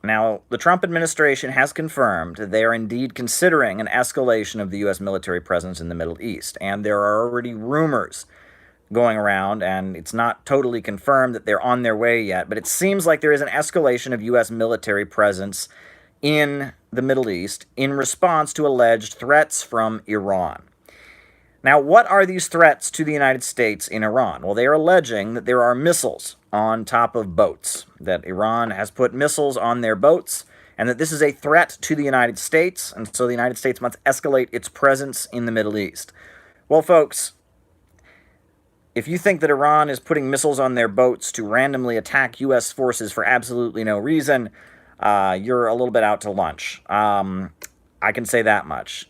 Now, the Trump administration has confirmed that they are indeed considering an escalation of the U.S. military presence in the Middle East, and there are already rumors going around, and it's not totally confirmed that they're on their way yet, but it seems like there is an escalation of U.S. military presence in the Middle East in response to alleged threats from Iran. Now, what are these threats to the United States in Iran? Well, they are alleging that there are missiles on top of boats, that Iran has put missiles on their boats, and that this is a threat to the United States, and so the United States must escalate its presence in the Middle East. Well, folks, if you think that Iran is putting missiles on their boats to randomly attack U.S. forces for absolutely no reason, you're a little bit out to lunch. I can say that much.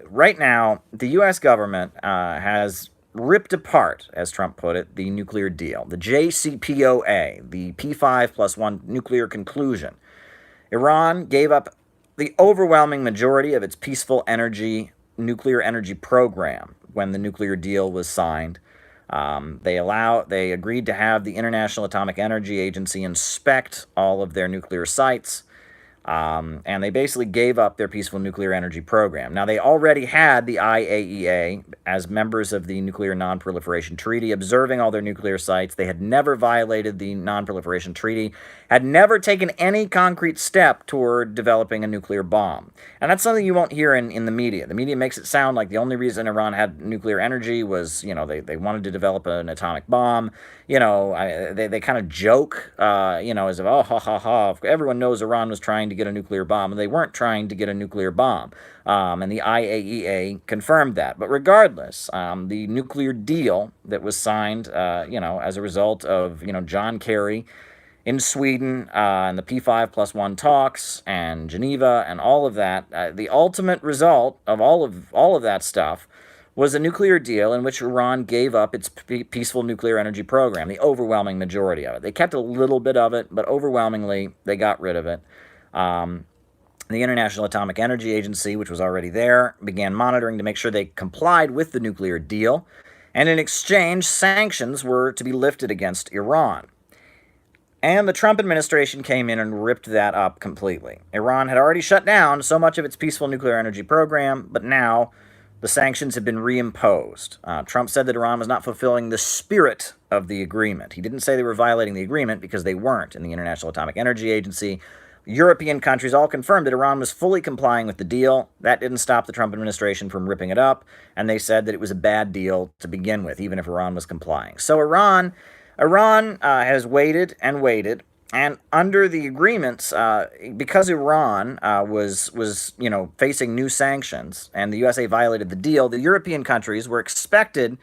Right now, the U.S. government has ripped apart, as Trump put it, the nuclear deal, the JCPOA, the P5+1 nuclear conclusion. Iran gave up the overwhelming majority of its peaceful nuclear energy program when the nuclear deal was signed. They agreed to have the International Atomic Energy Agency inspect all of their nuclear sites. And they basically gave up their peaceful nuclear energy program. Now, they already had the IAEA as members of the Nuclear Non-Proliferation Treaty, observing all their nuclear sites. They had never violated the Non-Proliferation Treaty, had never taken any concrete step toward developing a nuclear bomb. And that's something you won't hear in the media. The media makes it sound like the only reason Iran had nuclear energy was, they wanted to develop an atomic bomb. They kind of joke, as if, oh, ha, ha, ha. Everyone knows Iran was trying to get a nuclear bomb, and they weren't trying to get a nuclear bomb. And the IAEA confirmed that. But regardless, the nuclear deal that was signed, as a result of, John Kerry in Sweden and the P5+1 talks and Geneva and all of that, the ultimate result of all of that stuff was a nuclear deal in which Iran gave up its peaceful nuclear energy program, the overwhelming majority of it. They kept a little bit of it, but overwhelmingly, they got rid of it. The International Atomic Energy Agency, which was already there, began monitoring to make sure they complied with the nuclear deal, and in exchange, sanctions were to be lifted against Iran. And the Trump administration came in and ripped that up completely. Iran had already shut down so much of its peaceful nuclear energy program, but now the sanctions have been reimposed. Trump said that Iran was not fulfilling the spirit of the agreement. He didn't say they were violating the agreement because they weren't. In the International Atomic Energy Agency, European countries all confirmed that Iran was fully complying with the deal. That didn't stop the Trump administration from ripping it up, and they said that it was a bad deal to begin with, even if Iran was complying. So Iran has waited and waited. And under the agreements, because Iran was facing new sanctions and the USA violated the deal, the European countries were expected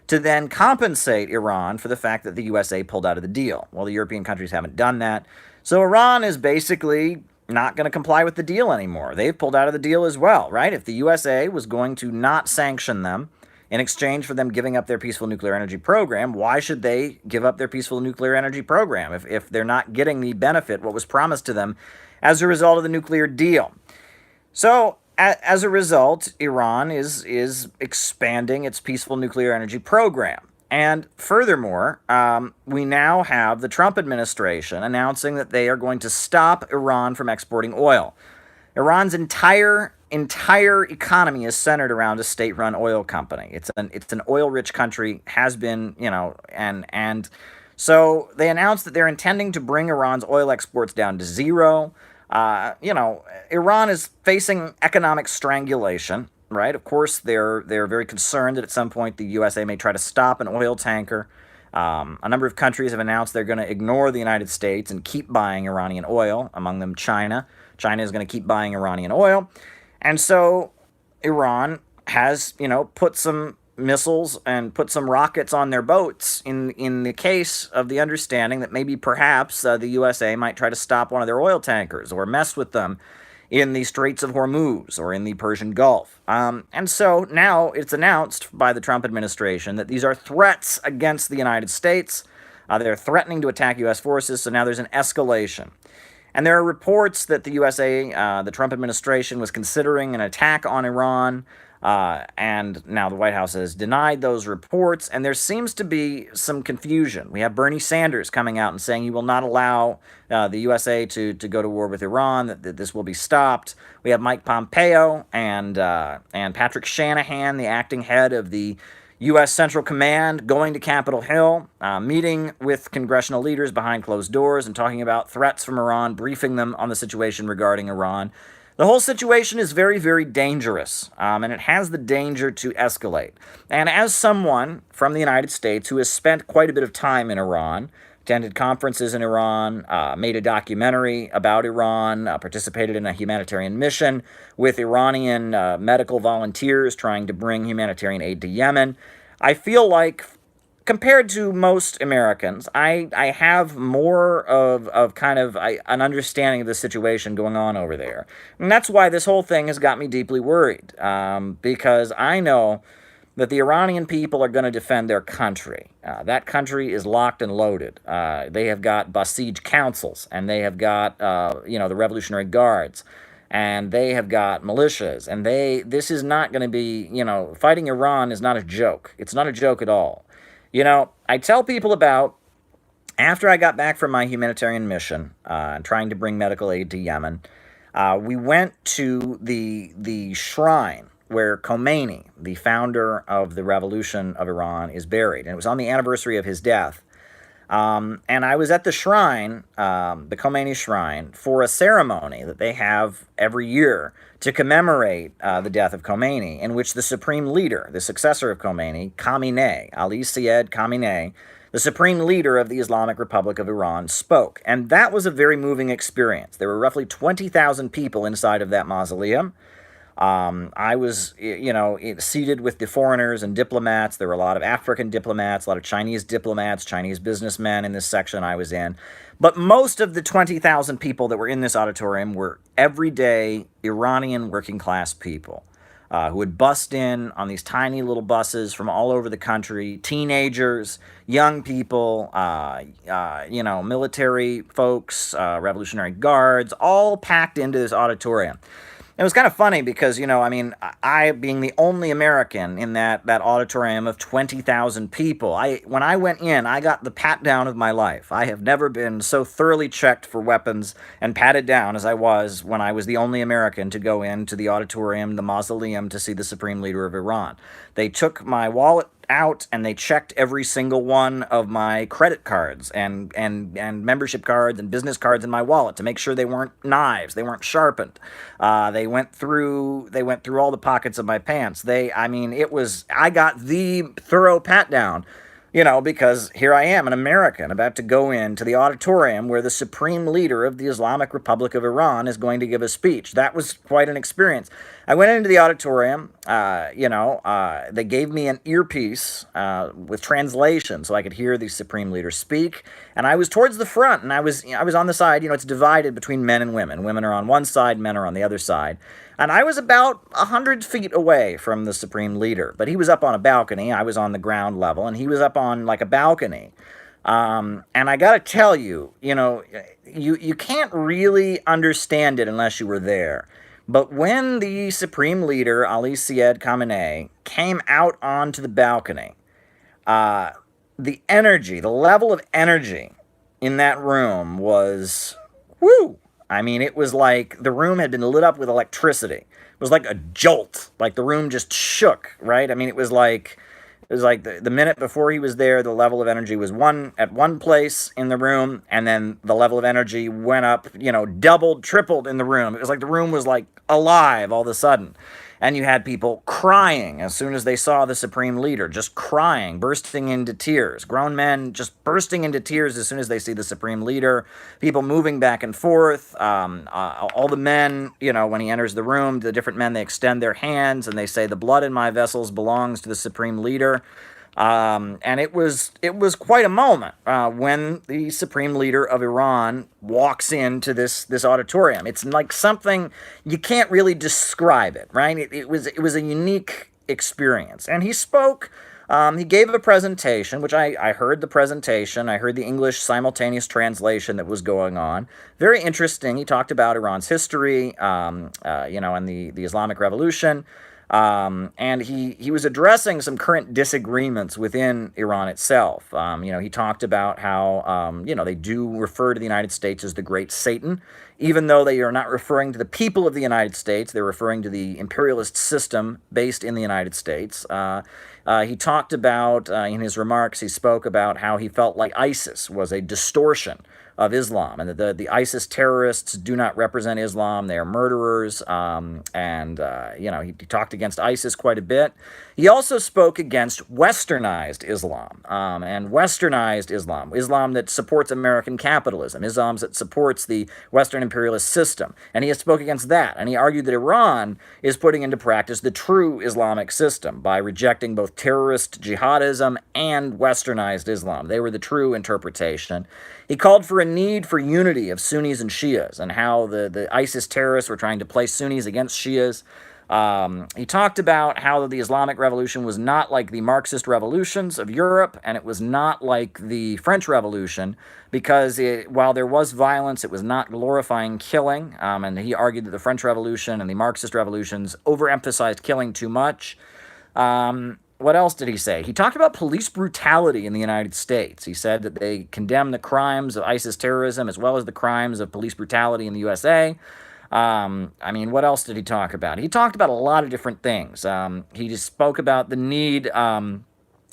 to then compensate Iran for the fact that the USA pulled out of the deal. Well, the European countries haven't done that. So Iran is basically not going to comply with the deal anymore. They've pulled out of the deal as well, right? If the USA was going to not sanction them in exchange for them giving up their peaceful nuclear energy program, why should they give up their peaceful nuclear energy program if they're not getting the benefit, what was promised to them as a result of the nuclear deal? So, as a result, Iran is expanding its peaceful nuclear energy program. And furthermore, we now have the Trump administration announcing that they are going to stop Iran from exporting oil. Iran's entire economy is centered around a state-run oil company. It's an oil-rich country, has been, and so they announced that they're intending to bring Iran's oil exports down to zero. Iran is facing economic strangulation, right? Of course, they're very concerned that at some point the USA may try to stop an oil tanker. A number of countries have announced they're going to ignore the United States and keep buying Iranian oil, among them China. China is going to keep buying Iranian oil. And so Iran has, put some missiles and put some rockets on their boats in the case of the understanding that maybe perhaps the USA might try to stop one of their oil tankers or mess with them in the Straits of Hormuz or in the Persian Gulf. And so now it's announced by the Trump administration that these are threats against the United States. They're threatening to attack U.S. forces, so now there's an escalation. And there are reports that the USA, the Trump administration, was considering an attack on Iran And now the White House has denied those reports, and there seems to be some confusion. We have Bernie Sanders coming out and saying he will not allow the USA to go to war with Iran, that this will be stopped. We have Mike Pompeo and Patrick Shanahan, the acting head of the U.S. Central Command, going to Capitol Hill, meeting with congressional leaders behind closed doors and talking about threats from Iran, briefing them on the situation regarding Iran. The whole situation is very, very dangerous, and it has the danger to escalate. And as someone from the United States who has spent quite a bit of time in Iran, attended conferences in Iran, made a documentary about Iran, participated in a humanitarian mission with Iranian medical volunteers trying to bring humanitarian aid to Yemen, I feel like compared to most Americans, I have more of kind of an understanding of the situation going on over there. And that's why this whole thing has got me deeply worried, because I know that the Iranian people are going to defend their country. That country is locked and loaded. They have got Basij councils, and they have got, the Revolutionary Guards, and they have got militias, and this is not going to be, fighting Iran is not a joke. It's not a joke at all. I tell people about, after I got back from my humanitarian mission, trying to bring medical aid to Yemen, we went to the shrine where Khomeini, the founder of the revolution of Iran, is buried. And it was on the anniversary of his death. And I was at the shrine, the Khomeini Shrine, for a ceremony that they have every year to commemorate the death of Khomeini, in which the supreme leader, the successor of Khomeini, Khamenei, Ali Syed Khamenei, the supreme leader of the Islamic Republic of Iran, spoke. And that was a very moving experience. There were roughly 20,000 people inside of that mausoleum. I was, seated with the foreigners and diplomats. There were a lot of African diplomats, a lot of Chinese diplomats, Chinese businessmen in this section I was in. But most of the 20,000 people that were in this auditorium were everyday Iranian working class people who would bust in on these tiny little buses from all over the country, teenagers, young people, military folks, Revolutionary Guards, all packed into this auditorium. It was kind of funny because, I being the only American in that auditorium of 20,000 people, when I went in, I got the pat down of my life. I have never been so thoroughly checked for weapons and patted down as I was when I was the only American to go into the auditorium, the mausoleum, to see the Supreme Leader of Iran. They took my wallet out and they checked every single one of my credit cards and membership cards and business cards in my wallet to make sure they weren't knives, they weren't sharpened. They went through all the pockets of my pants. I got the thorough pat down. Because here I am, an American, about to go into the auditorium where the supreme leader of the Islamic Republic of Iran is going to give a speech. That was quite an experience. I went into the auditorium, they gave me an earpiece with translation so I could hear the supreme leader speak. And I was towards the front, and I was on the side. It's divided between men and women. Women are on one side, men are on the other side. And I was about 100 feet away from the supreme leader. But he was up on a balcony. I was on the ground level, and he was up on like a balcony. And I got to tell you, you can't really understand it unless you were there. But when the supreme leader, Ali Syed Khamenei, came out onto the balcony, the level of energy in that room was, woo! It was like the room had been lit up with electricity. It was like a jolt. Like the room just shook, right? It was like the minute before he was there, the level of energy was at one place in the room, and then the level of energy went up, doubled, tripled in the room. It was like the room was like alive all of a sudden. And you had people crying as soon as they saw the supreme leader, just crying, bursting into tears. Grown men just bursting into tears as soon as they see the supreme leader. People moving back and forth. All the men, when he enters the room, the different men, they extend their hands and they say, "The blood in my vessels belongs to the supreme leader." And it was quite a moment when the supreme leader of Iran walks into this auditorium. It's like something you can't really describe it, right? It was a unique experience. And he spoke. He gave a presentation, which I heard the presentation. I heard the English simultaneous translation that was going on. Very interesting. He talked about Iran's history, and the Islamic Revolution. And he was addressing some current disagreements within Iran itself. He talked about how, they do refer to the United States as the Great Satan, even though they are not referring to the people of the United States. They're referring to the imperialist system based in the United States. He talked about, in his remarks, he spoke about how he felt like ISIS was a distortion of Islam, and that the ISIS terrorists do not represent Islam. They are murderers, he talked against ISIS quite a bit. He also spoke against westernized Islam, and westernized Islam that supports American capitalism, Islam that supports the Western imperialist system, and he spoke against that, and he argued that Iran is putting into practice the true Islamic system by rejecting both terrorist jihadism and westernized Islam. They were the true interpretation. He called for a need for unity of Sunnis and Shias, and how the ISIS terrorists were trying to play Sunnis against Shias. He talked about how the Islamic Revolution was not like the Marxist revolutions of Europe, and it was not like the French Revolution, because while there was violence, it was not glorifying killing, and he argued that the French Revolution and the Marxist revolutions overemphasized killing too much. What else did he say? He talked about police brutality in the United States. He said that they condemn the crimes of ISIS terrorism as well as the crimes of police brutality in the USA. What else did he talk about? He talked about a lot of different things. He just spoke about the need,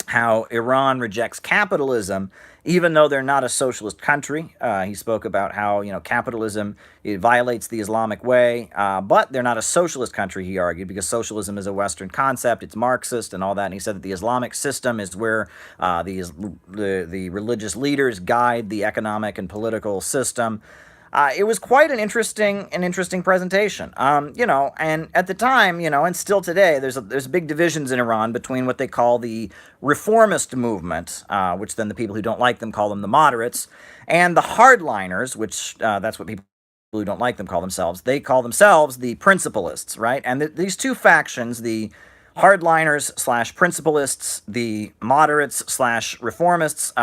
how Iran rejects capitalism, even though they're not a socialist country. He spoke about how, capitalism, it violates the Islamic way, but they're not a socialist country, he argued, because socialism is a Western concept, it's Marxist and all that, and he said that the Islamic system is where the religious leaders guide the economic and political system. It was quite an interesting presentation. And at the time, and still today, there's big divisions in Iran between what they call the reformist movement, which then the people who don't like them call them the moderates, and the hardliners, which that's what people who don't like them call themselves. They call themselves the principalists, right? And these two factions, the hardliners / principalists, the moderates / reformists,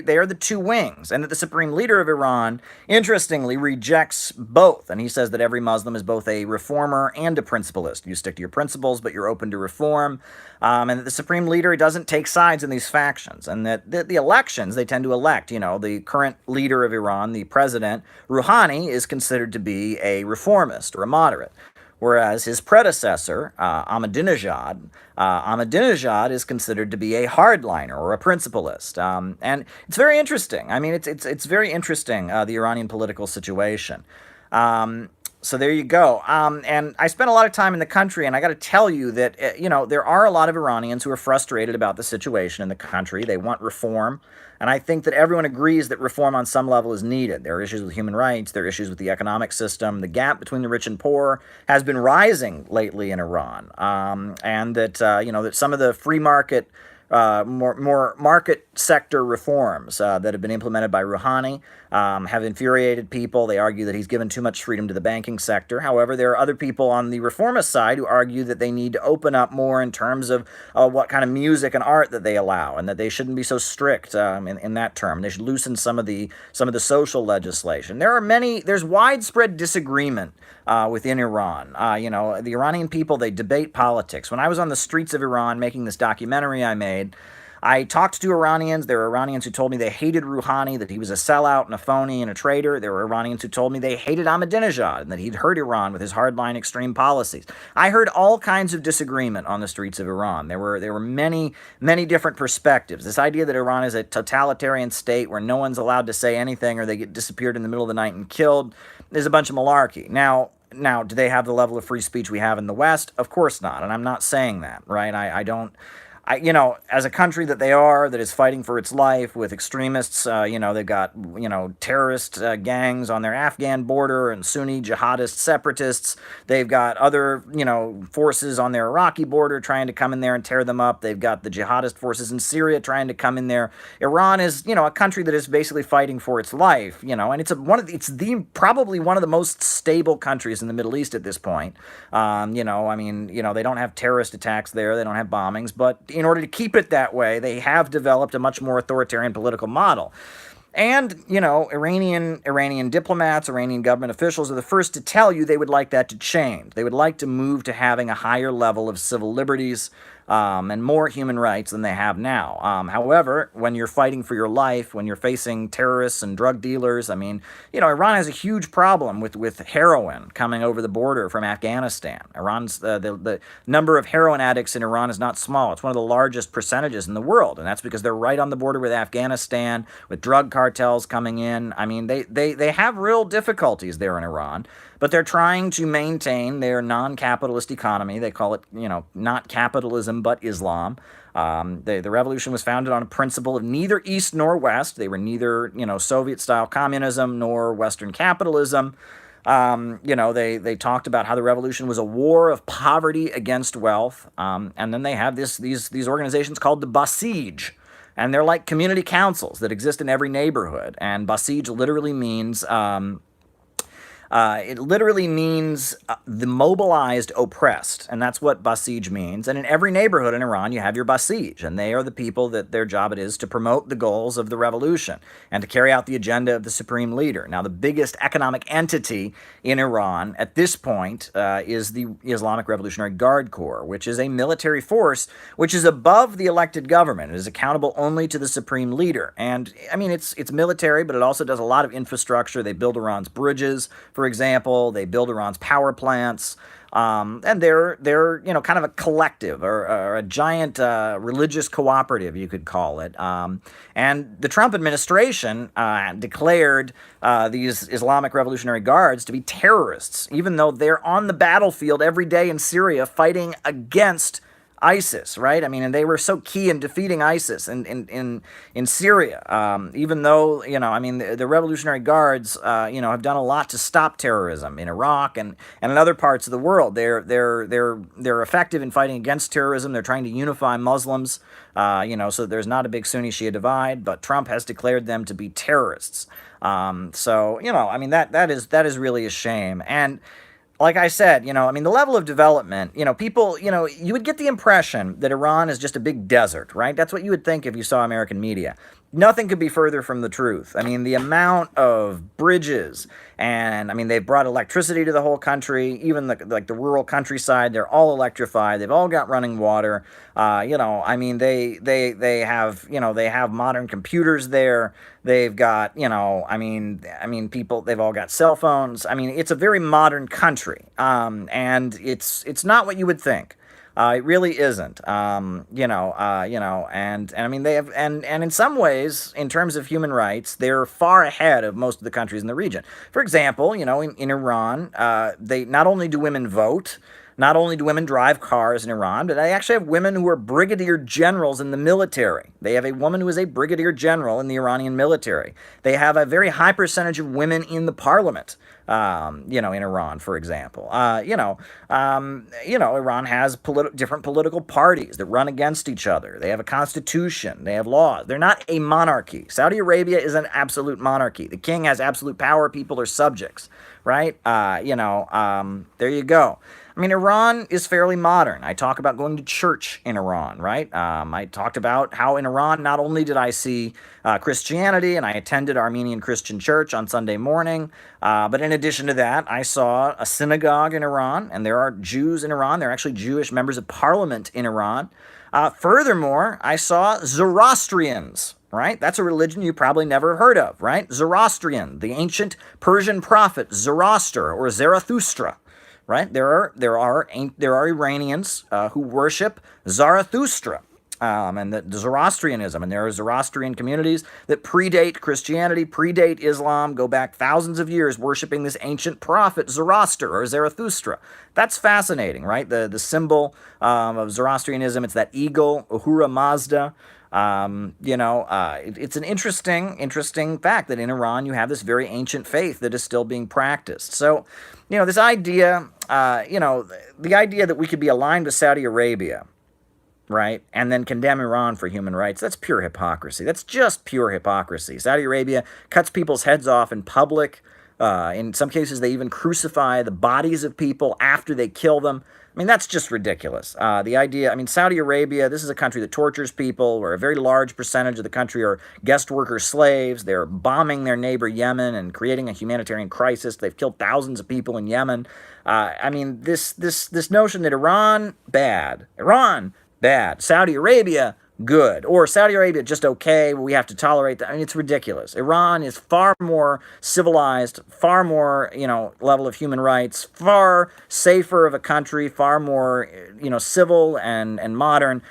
they are the two wings, and that the supreme leader of Iran, interestingly, rejects both, and he says that every Muslim is both a reformer and a principalist. You stick to your principles, but you're open to reform, and that the supreme leader doesn't take sides in these factions, and that the elections, they tend to elect, the current leader of Iran, the president, Rouhani, is considered to be a reformist or a moderate. Whereas his predecessor, Ahmadinejad is considered to be a hardliner or a principalist. And it's very interesting. It's very interesting, the Iranian political situation. So there you go. And I spent a lot of time in the country, and I got to tell you that, there are a lot of Iranians who are frustrated about the situation in the country. They want reform. And I think that everyone agrees that reform on some level is needed. There are issues with human rights. There are issues with the economic system. The gap between the rich and poor has been rising lately in Iran. And that, that some of the free market, more market sector reforms that have been implemented by Rouhani have infuriated people. They argue that he's given too much freedom to the banking sector. However, there are other people on the reformist side who argue that they need to open up more in terms of what kind of music and art that they allow, and that they shouldn't be so strict in that term. They should loosen some of the social legislation. There's widespread disagreement within Iran. The Iranian people, they debate politics. When I was on the streets of Iran making this documentary I made, I talked to Iranians. There were Iranians who told me they hated Rouhani, that he was a sellout and a phony and a traitor. There were Iranians who told me they hated Ahmadinejad and that he'd hurt Iran with his hardline extreme policies. I heard all kinds of disagreement on the streets of Iran. There were many, many different perspectives. This idea that Iran is a totalitarian state where no one's allowed to say anything or they get disappeared in the middle of the night and killed is a bunch of malarkey. Now, do they have the level of free speech we have in the West? Of course not, and I'm not saying that, right? As a country that is fighting for its life with extremists, they've got, terrorist gangs on their Afghan border and Sunni jihadist separatists. They've got other, forces on their Iraqi border trying to come in there and tear them up. They've got the jihadist forces in Syria trying to come in there. Iran is, a country that is basically fighting for its life, and it's probably one of the most stable countries in the Middle East at this point. They don't have terrorist attacks there. They don't have bombings, but in order to keep it that way, they have developed a much more authoritarian political model. And, Iranian diplomats, Iranian government officials are the first to tell you they would like that to change. They would like to move to having a higher level of civil liberties and more human rights than they have now. However, when you're fighting for your life, when you're facing terrorists and drug dealers, Iran has a huge problem with heroin coming over the border from Afghanistan. The number of heroin addicts in Iran is not small. It's one of the largest percentages in the world, and that's because they're right on the border with Afghanistan, with drug cartels coming in. They have real difficulties there in Iran, but they're trying to maintain their non-capitalist economy. They call it, not capitalism, but Islam. The revolution was founded on a principle of neither East nor West. They were neither, Soviet-style communism nor Western capitalism. They talked about how the revolution was a war of poverty against wealth. And then they have these organizations called the Basij. And they're like community councils that exist in every neighborhood. And Basij literally means the mobilized oppressed, and that's what Basij means. And in every neighborhood in Iran, you have your Basij, and they are the people that their job it is to promote the goals of the revolution and to carry out the agenda of the supreme leader. Now, the biggest economic entity in Iran at this point is the Islamic Revolutionary Guard Corps, which is a military force which is above the elected government. It is accountable only to the supreme leader. And, it's military, but it also does a lot of infrastructure. They build Iran's bridges, for example. They build Iran's power plants, and they're kind of a collective or a giant religious cooperative, you could call it. And the Trump administration declared these Islamic Revolutionary Guards to be terrorists, even though they're on the battlefield every day in Syria fighting against ISIS, right? And they were so key in defeating ISIS in Syria. Even though, the Revolutionary Guards, have done a lot to stop terrorism in Iraq and in other parts of the world. They're effective in fighting against terrorism. They're trying to unify Muslims, so that there's not a big Sunni-Shia divide. But Trump has declared them to be terrorists. That is really a shame. And like I said, the level of development, people, you would get the impression that Iran is just a big desert, right? That's what you would think if you saw American media. Nothing could be further from the truth. The amount of bridges and, they've brought electricity to the whole country, even the rural countryside, they're all electrified. They've all got running water. They have modern computers there. They've got, people, they've all got cell phones. It's a very modern country. And it's not what you would think. It really isn't. And they have, and in some ways, in terms of human rights, they're far ahead of most of the countries in the region. For example, in Iran, they not only do women vote, not only do women drive cars in Iran, but they actually have women who are brigadier generals in the military. They have a woman who is a brigadier general in the Iranian military. They have a very high percentage of women in the parliament. In Iran, for example. Iran has different political parties that run against each other. They have a constitution. They have laws. They're not a monarchy. Saudi Arabia is an absolute monarchy. The king has absolute power. People are subjects, right? There you go. Iran is fairly modern. I talk about going to church in Iran, right? I talked about how in Iran, not only did I see Christianity, and I attended Armenian Christian church on Sunday morning, but in addition to that, I saw a synagogue in Iran, and there are Jews in Iran. There are actually Jewish members of parliament in Iran. Furthermore, I saw Zoroastrians, right? That's a religion you probably never heard of, right? Zoroastrian, the ancient Persian prophet Zoroaster or Zarathustra. Right? There are Iranians who worship Zarathustra and the Zoroastrianism, and there are Zoroastrian communities that predate Christianity, predate Islam, go back thousands of years worshiping this ancient prophet Zoroaster or Zarathustra. That's fascinating, right? The symbol of Zoroastrianism, it's that eagle, Ahura Mazda. It's an interesting fact that in Iran you have this very ancient faith that is still being practiced. So, this idea, the idea that we could be aligned with Saudi Arabia, right, and then condemn Iran for human rights, that's pure hypocrisy. That's just pure hypocrisy. Saudi Arabia cuts people's heads off in public. In some cases, they even crucify the bodies of people after they kill them. I mean, that's just ridiculous. The idea, I mean, Saudi Arabia, this is a country that tortures people, where a very large percentage of the country are guest worker slaves. They're bombing their neighbor Yemen and creating a humanitarian crisis. They've killed thousands of people in Yemen. I mean, this notion that Iran, bad, Saudi Arabia, good, or Saudi Arabia just okay, we have to tolerate that. I mean, it's ridiculous. Iran is far more civilized, far more, level of human rights, far safer of a country, far more, civil and modern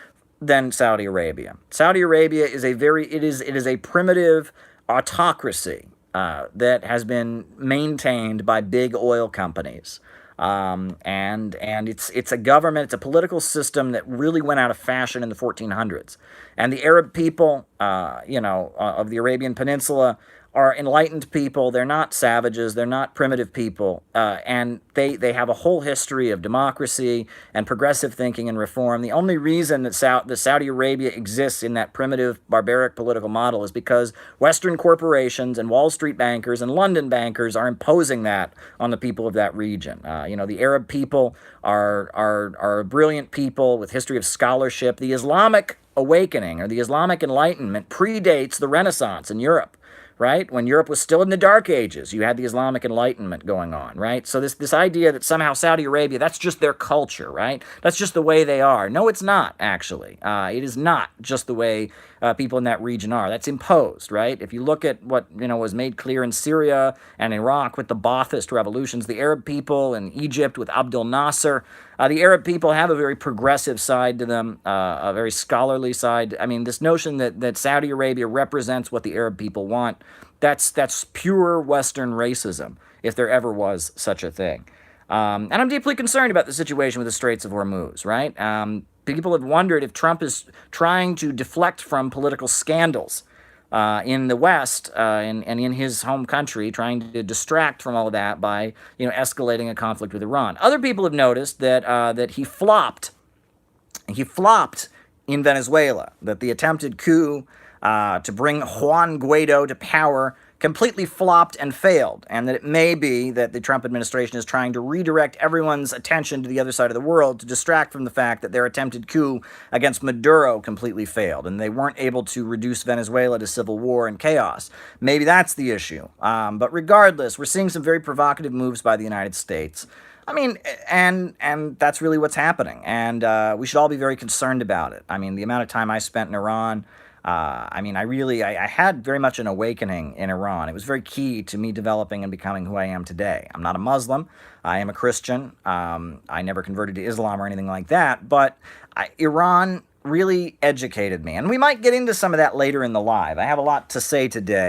than Saudi Arabia. Saudi Arabia is it is a primitive autocracy that has been maintained by big oil companies. And it's a government, it's a political system that really went out of fashion in the 1400s. And the Arab people, of the Arabian Peninsula are enlightened people. They're not savages. They're not primitive people. And they have a whole history of democracy and progressive thinking and reform. The only reason that Saudi Arabia exists in that primitive, barbaric political model is because Western corporations and Wall Street bankers and London bankers are imposing that on the people of that region. The Arab people are brilliant people with history of scholarship. The Islamic awakening or the Islamic Enlightenment predates the Renaissance in Europe. Right? When Europe was still in the Dark Ages, you had the Islamic Enlightenment going on, right? So this idea that somehow Saudi Arabia, that's just their culture, right? That's just the way they are. No, it's not, actually. It is not just the way people in that region are. That's imposed, right? If you look at what, was made clear in Syria and Iraq with the Ba'athist revolutions, the Arab people in Egypt with Abdel Nasser, the Arab people have a very progressive side to them, a very scholarly side. I mean, this notion that Saudi Arabia represents what the Arab people want, that's pure Western racism, if there ever was such a thing. And I'm deeply concerned about the situation with the Straits of Hormuz, right? People have wondered if Trump is trying to deflect from political scandals in the West and in his home country, trying to distract from all of that by escalating a conflict with Iran. Other people have noticed that he flopped. He flopped in Venezuela. That the attempted coup to bring Juan Guaido to power completely flopped and failed, and that it may be that the Trump administration is trying to redirect everyone's attention to the other side of the world to distract from the fact that their attempted coup against Maduro completely failed, and they weren't able to reduce Venezuela to civil war and chaos. Maybe that's the issue. But regardless, we're seeing some very provocative moves by the United States. I mean, and that's really what's happening, and we should all be very concerned about it. I mean, the amount of time I spent in Iran, I had very much an awakening in Iran. It was very key to me developing and becoming who I am today. I'm not a Muslim. I am a Christian. I never converted to Islam or anything like that, but Iran really educated me. And we might get into some of that later in the live. I have a lot to say today.